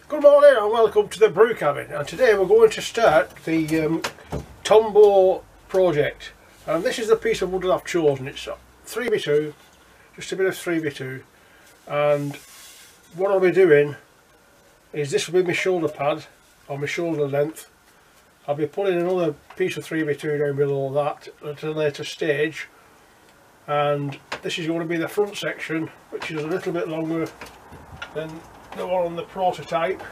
Good morning and welcome to the brew cabin, and today we're going to start the tombow project, and this is the piece of wood that I've chosen. It's 3x2, just a bit of 3x2, and what I'll be doing is this will be my shoulder pad or my shoulder length. I'll be putting another piece of 3x2 down below that at a later stage, and this is going to be the front section, which is a little bit longer than the one on the prototype,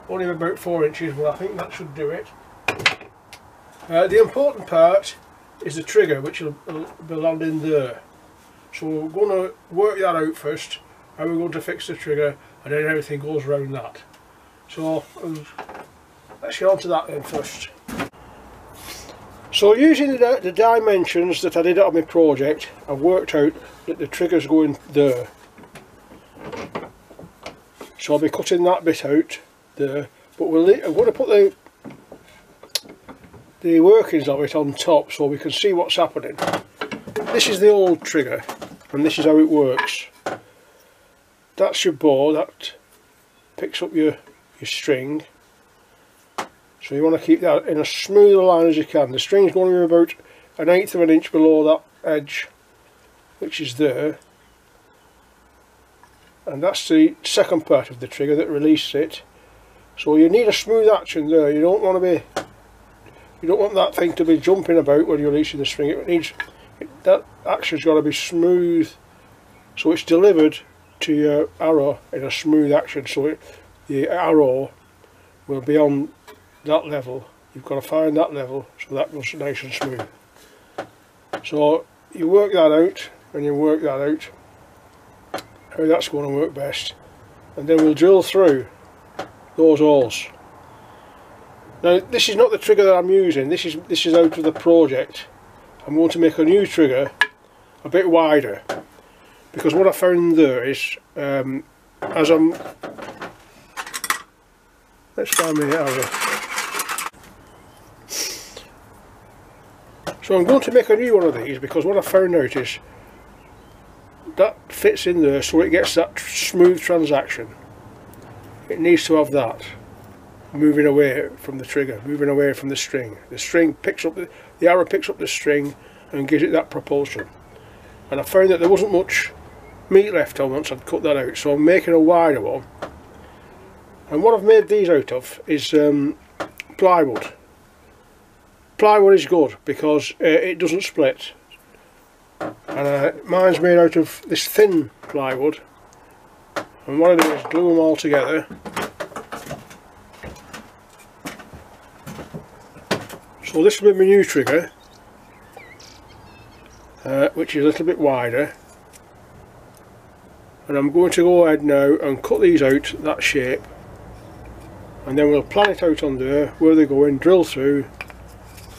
only about 4 inches, but I think that should do it. The important part is the trigger, which will be landing there, so we're going to work that out first, how we're going to fix the trigger, and then everything goes around that. So let's get on to that then first. So using the dimensions that I did on my project, I've worked out that the trigger's going there. So I'll be cutting that bit out there, but I'm going to put the workings of it on top so we can see what's happening. This is the old trigger, and this is how it works. That's your bow that picks up your string, so you want to keep that in as smooth a line as you can. The string's going to be about 1/8 of an inch below that edge, which is there. And that's the second part of the trigger that releases it. So you need a smooth action there. You don't want that thing to be jumping about when you're releasing the string. That action's got to be smooth, so it's delivered to your arrow in a smooth action. So the arrow will be on that level. You've got to find that level so that goes nice and smooth. So you work that out, and you work that out, how that's going to work best, and then we'll drill through those holes. Now this is not the trigger that I'm using, this is out of the project. I'm going to make a new trigger a bit wider, because what I found there is let's find my arrow. So I'm going to make a new one of these, because what I found out is that fits in there, so it gets that smooth transaction. It needs to have that moving away from the trigger, moving away from the string. The string picks up the arrow picks up the string and gives it that propulsion. And I found that there wasn't much meat left on once I'd cut that out, so I'm making a wider one. And what I've made these out of is plywood. Plywood is good because it doesn't split. And mine's made out of this thin plywood, and what I do is glue them all together. So this will be my new trigger, which is a little bit wider, and I'm going to go ahead now and cut these out that shape, and then we'll plan it out on there where they go in, drill through,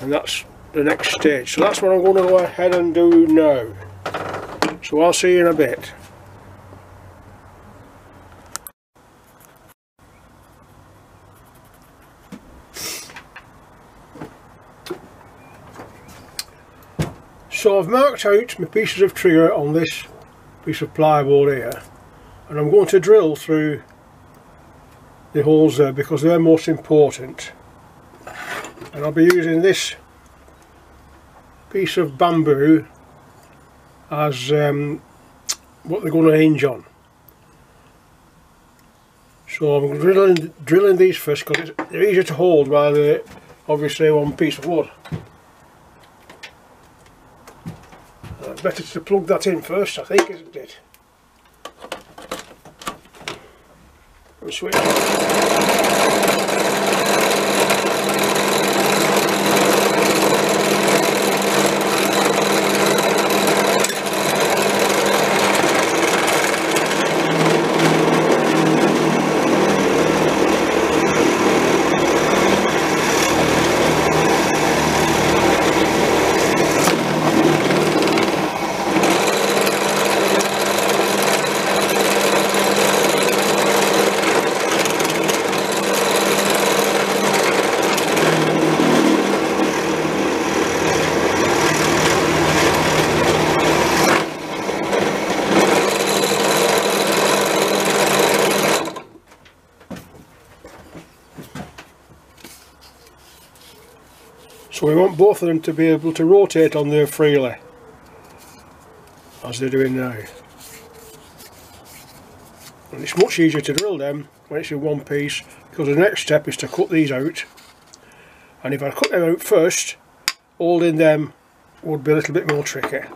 and that's the next stage. So that's what I'm going to go ahead and do now. So I'll see you in a bit. So I've marked out my pieces of trigger on this piece of plywood here, and I'm going to drill through the holes there because they're most important. And I'll be using this piece of bamboo as what they're going to hinge on. So I'm drilling these first because they're easier to hold while they're obviously one piece of wood. Better to plug that in first, I think, isn't it? And switch. So we want both of them to be able to rotate on there freely, as they're doing now. And it's much easier to drill them when it's in one piece, because the next step is to cut these out. And if I cut them out first, holding them would be a little bit more tricky.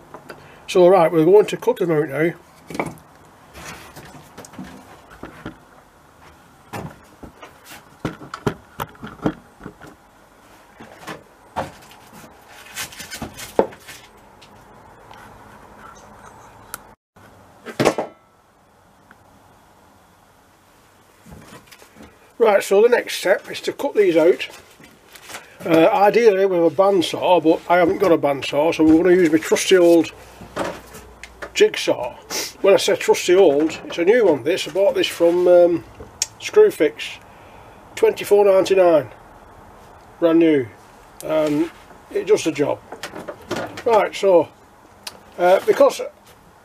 So right, we're going to cut them out now. Right, so the next step is to cut these out, ideally with a bandsaw, but I haven't got a bandsaw, so we're going to use my trusty old jigsaw. When I say trusty old, it's a new one this. I bought this from Screwfix, $24.99, brand new, and it does the job. Right, so because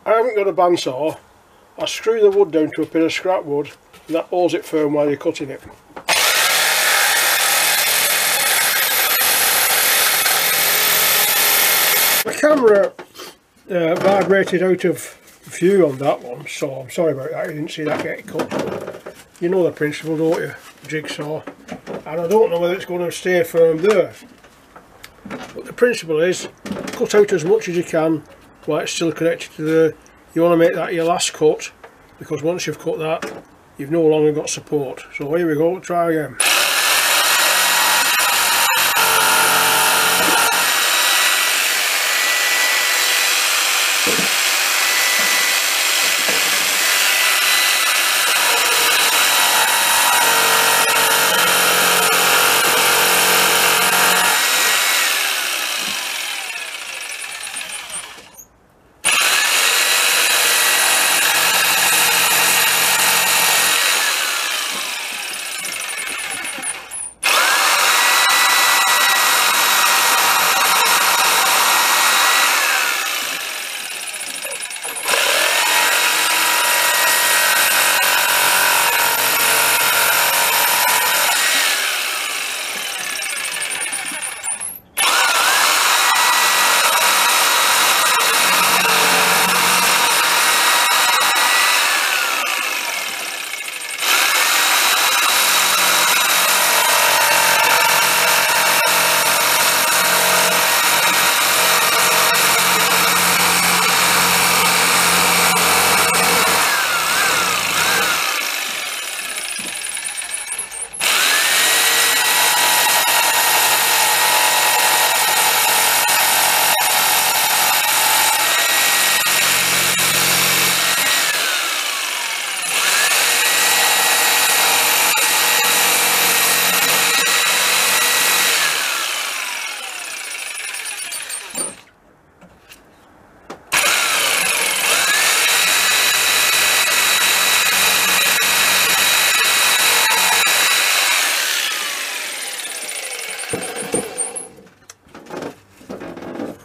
I haven't got a bandsaw, I screw the wood down to a bit of scrap wood, and that holds it firm while you're cutting it. The camera vibrated out of view on that one, so I'm sorry about that. You didn't see that getting cut. You know the principle, don't you? Jigsaw. And I don't know whether it's going to stay firm there. But the principle is, cut out as much as you can while it's still connected to the... You want to make that your last cut, because once you've cut that, you've no longer got support. So here we go, try again.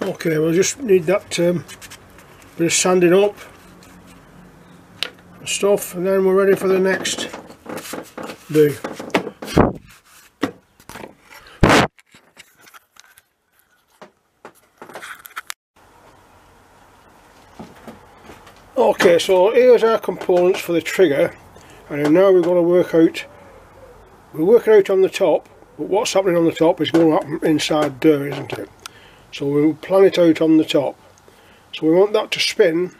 Okay, we'll just need that bit of sanding up and stuff, and then we're ready for the next do. Okay, so here's our components for the trigger, and now we're going to work out, we're working out on the top, but what's happening on the top is going to happen inside there, isn't it? So we'll plan it out on the top. So we want that to spin.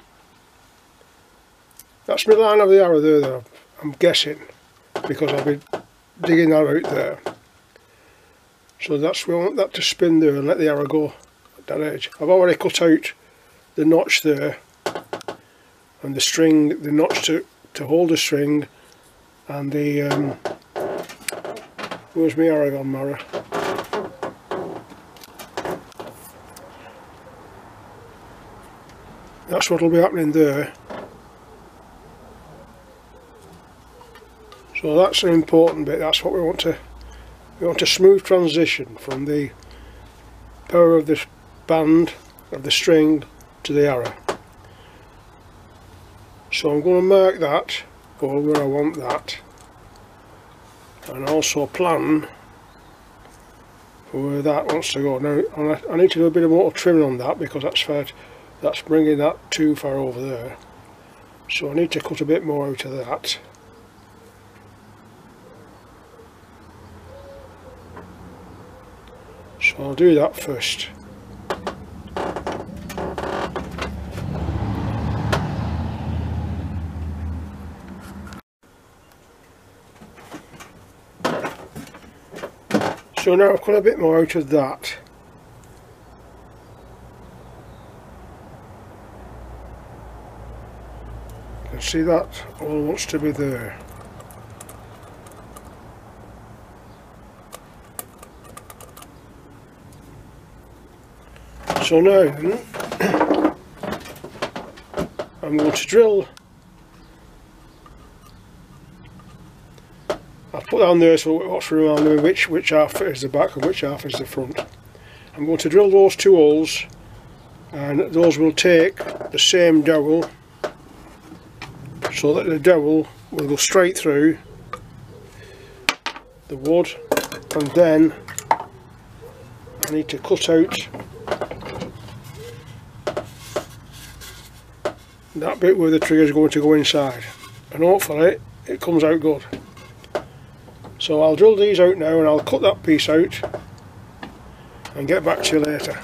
That's my line of the arrow there, though, I'm guessing, because I'll be digging that out there. So that's, we want that to spin there and let the arrow go at that edge. I've already cut out the notch there, and the string, the notch to hold the string, and the where's my arrow gone, Mara? That's what will be happening there. So that's an important bit. That's what we want to. We want a smooth transition from the power of the band of the string to the arrow. So I'm going to mark that, or where I want that, and also plan where that wants to go. Now I need to do a bit of more trimming on that because that's bringing that too far over there. So I need to cut a bit more out of that. So I'll do that first. So now I've cut a bit more out of that. You can see that all wants to be there. So now I'm going to drill. I'll put down there so what's reminding me which half is the back and which half is the front. I'm going to drill those two holes, and those will take the same dowel, so that the dowel will go straight through the wood, and then I need to cut out that bit where the trigger is going to go inside, and hopefully it comes out good. So I'll drill these out now and I'll cut that piece out and get back to you later.